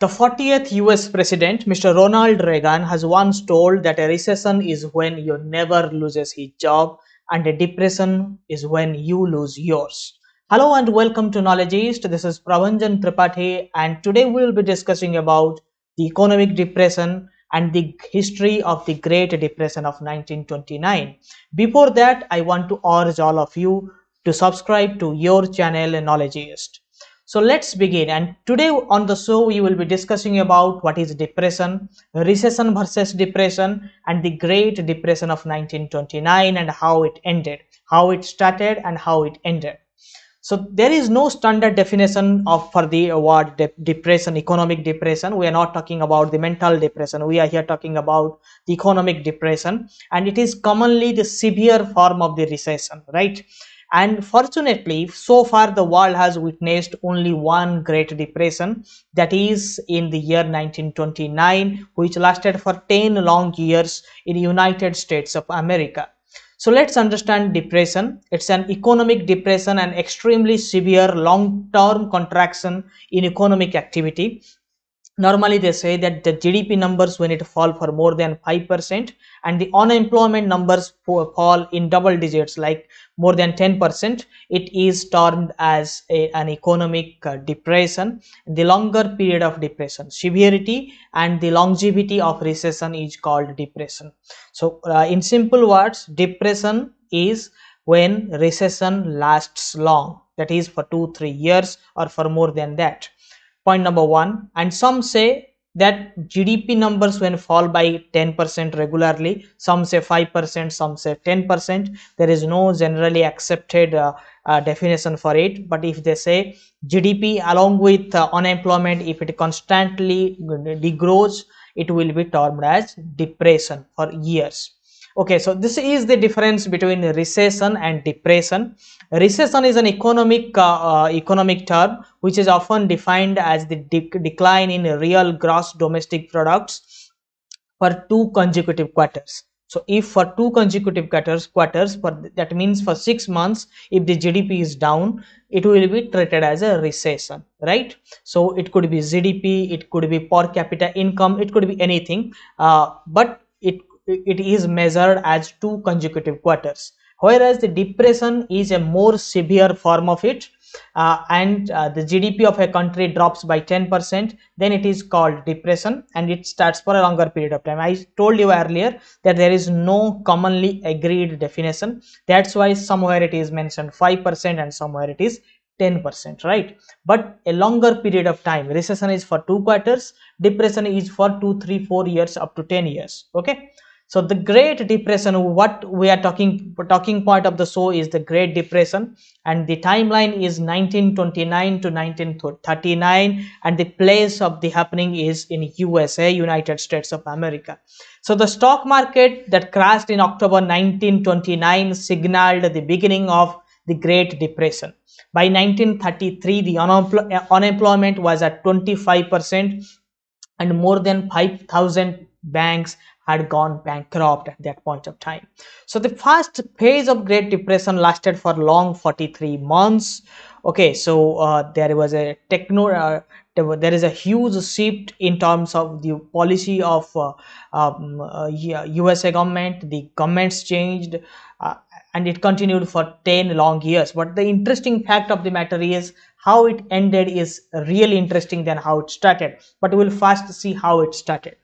The 40th US President, Mr. Ronald Reagan, has once told that a recession is when you never loses his job and a depression is when you lose yours. Hello and welcome to Knowledge East. This is Pravanjan Tripathi and today we will be discussing about the economic depression and the history of the Great Depression of 1929. Before that, I want to urge all of you to subscribe to your channel Knowledge East. So let's begin, and today on the show we will be discussing about what is depression, recession versus depression, and the Great Depression of 1929 and how it ended, how it started and how it ended. So there is no standard definition for the word depression, economic depression. We are not talking about the mental depression. We are here talking about the economic depression, and it is commonly the severe form of the recession, right? And fortunately, so far the world has witnessed only one Great Depression, that is in the year 1929, which lasted for 10 long years in the United States of America. So let's understand depression. It's an economic depression, an extremely severe long-term contraction in economic activity. Normally they say that the GDP numbers, when it fall for more than 5%, and the unemployment numbers fall in double digits like more than 10%, it is termed as an economic depression. The longer period of depression, severity and the longevity of recession is called depression. So in simple words, depression is when recession lasts long, that is for 2-3 years or for more than that. Point number one. And some say that GDP numbers when fall by 10% regularly, some say 5%, some say 10%. There is no generally accepted definition for it, but if they say GDP along with unemployment, if it constantly degrows, it will be termed as depression for years. Okay, so this is the difference between recession and depression. Recession is an economic term which is often defined as the decline in real gross domestic products for 2 consecutive quarters. So if for 2 consecutive quarters for that means for 6 months, if the GDP is down, it will be treated as a recession, right? So it could be GDP, it could be per capita income, it could be anything, but it is measured as 2 consecutive quarters, whereas the depression is a more severe form of it, and the GDP of a country drops by 10%, then it is called depression and it starts for a longer period of time. I told you earlier that there is no commonly agreed definition. That's why somewhere it is mentioned 5% and somewhere it is 10%, right? But a longer period of time, recession is for 2 quarters, depression is for 2, 3, 4 years up to 10 years. Okay. So the Great Depression, what we are talking point of the show is the Great Depression, and the timeline is 1929 to 1939, and the place of the happening is in USA, United States of America. So the stock market that crashed in October 1929 signaled the beginning of the Great Depression. By 1933, the unemployment was at 25%, and more than 5,000 banks had gone bankrupt at that point of time. So the first phase of Great Depression lasted for long 43 months. Okay, so there was a there is a huge shift in terms of the policy of USA government. The governments changed, and it continued for 10 long years. But the interesting fact of the matter is how it ended is really interesting than how it started. But we will first see how it started.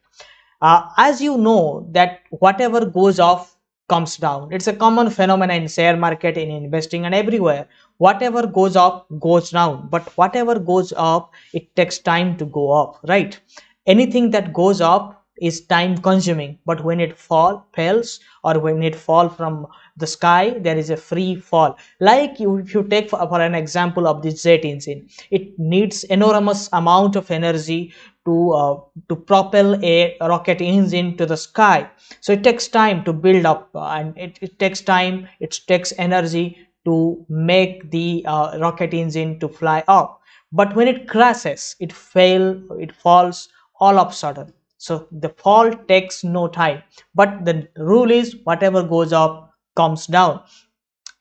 As you know that whatever goes up comes down. It's a common phenomenon in share market, in investing and everywhere. Whatever goes up goes down, but whatever goes up, it takes time to go up, right? Anything that goes up is time consuming, but when it falls or when it falls from the sky, there is a free fall. Like if you take for an example of the jet engine, it needs enormous amount of energy to propel a rocket engine to the sky. So it takes time to build up, and it takes time, it takes energy to make the rocket engine to fly up. But when it crashes, it falls all of a sudden. So the fall takes no time, but the rule is whatever goes up comes down.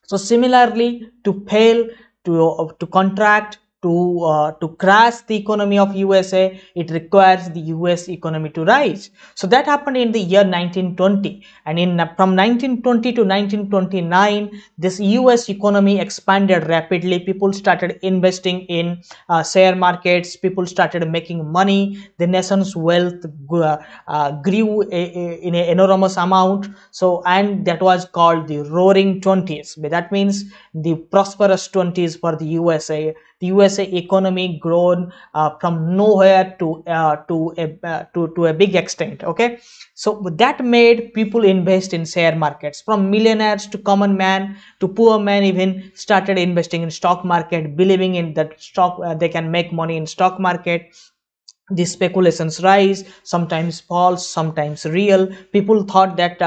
So similarly, to fail, to contract, to crash the economy of USA, it requires the US economy to rise. So that happened in the year 1920, and in from 1920 to 1929, this US economy expanded rapidly. People started investing in share markets. People started making money. The nation's wealth grew in an enormous amount. So, and that was called the Roaring Twenties. That means the prosperous 20s for the USA. The USA economy grown from nowhere to a big extent. Okay, so that made people invest in share markets. From millionaires to common man to poor man even started investing in stock market, believing in that stock they can make money in stock market. The speculations rise, sometimes false, sometimes real. People thought that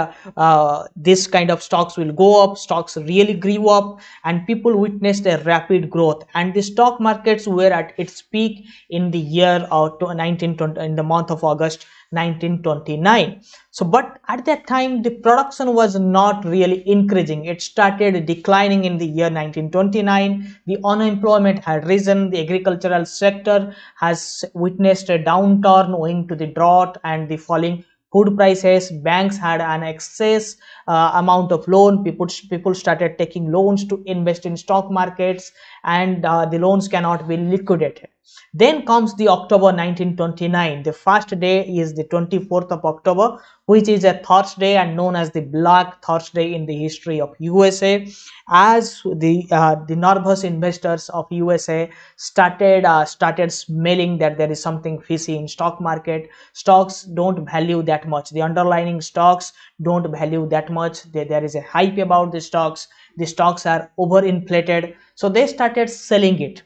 this kind of stocks will go up. Stocks really grew up, and people witnessed a rapid growth, and the stock markets were at its peak in the year of 1920, in the month of August 1929. So but at that time the production was not really increasing. It started declining in the year 1929. The unemployment had risen. The agricultural sector has witnessed a downturn owing to the drought and the falling food prices. Banks had an excess amount of loan. People started taking loans to invest in stock markets, and the loans cannot be liquidated. Then comes the October 1929. The first day is the 24th of October, which is a Thursday and known as the Black Thursday in the history of USA. As the nervous investors of USA started smelling that there is something fishy in stock market. Stocks don't value that much. The underlying stocks don't value that much. There is a hype about the stocks. The stocks are overinflated, so they started selling it.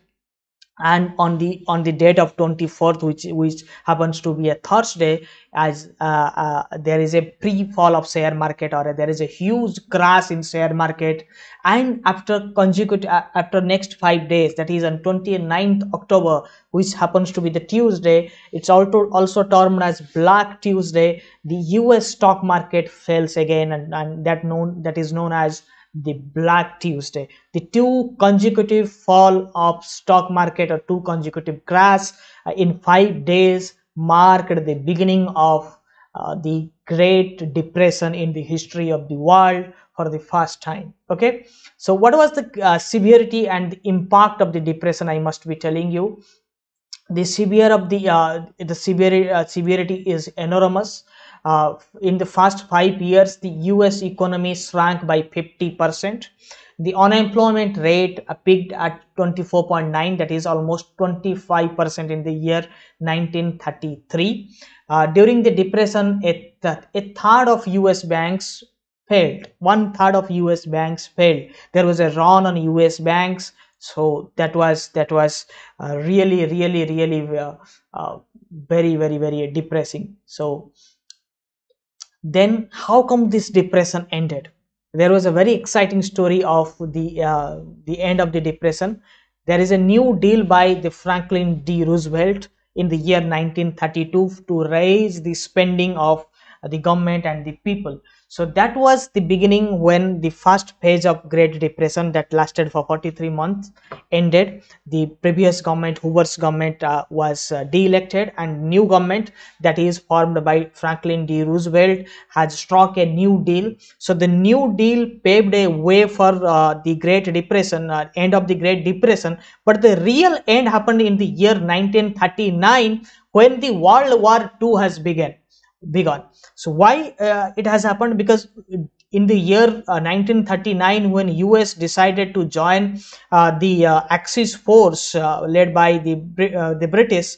And on the date of 24th, which happens to be a Thursday, as there is a pre-fall of share market, or there is a huge crash in share market. And after next 5 days, that is on 29th October, which happens to be the Tuesday, it's also termed as Black Tuesday. The US stock market fails again, and that is known as the Black Tuesday. The two consecutive fall of stock market, or two consecutive crash in 5 days, marked the beginning of the Great Depression in the history of the world for the first time. Okay, so what was the severity and the impact of the depression? I must be telling you, the severity is enormous. In the first 5 years, the US economy shrank by 50%. The unemployment rate peaked at 24.9, that is almost 25% in the year 1933. During the depression, a third of US banks failed. One third of US banks failed. There was a run on US banks. So that was really very depressing. So then how come this depression ended? There was a very exciting story of the end of the depression. There is a new deal by the Franklin D. Roosevelt in the year 1932 to raise the spending of the government and the people. So that was the beginning when the first phase of Great Depression that lasted for 43 months ended. The previous government, Hoover's government, was de-elected, and new government that is formed by Franklin D. Roosevelt has struck a new deal. So the new deal paved a way for the Great Depression, end of the Great Depression. But the real end happened in the year 1939, when the World War II has begun. So why it has happened? Because in the year 1939, when US decided to join the Axis force led by the British,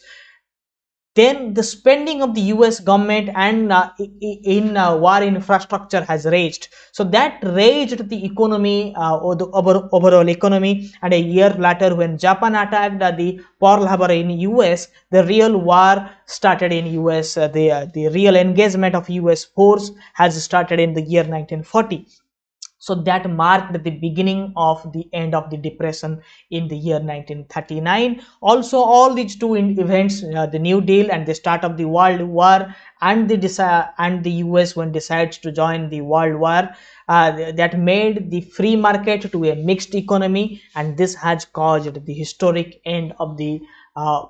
then the spending of the US government and in war infrastructure has raised. So that raised the economy, or the overall economy. And a year later, when Japan attacked the Pearl Harbor in US, the real war started in US. The real engagement of US force has started in the year 1940. So that marked the beginning of the end of the depression in the year 1939. Also, all these two events, the New Deal and the start of the World War, and the US when decides to join the World War, that made the free market to a mixed economy, and this has caused the historic end uh,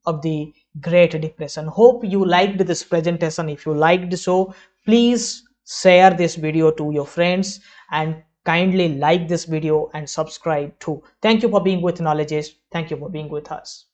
of the Great Depression. Hope you liked this presentation. If you liked so, please share this video to your friends and kindly like this video and subscribe too. Thank you for being with Knowledge. Thank you for being with us.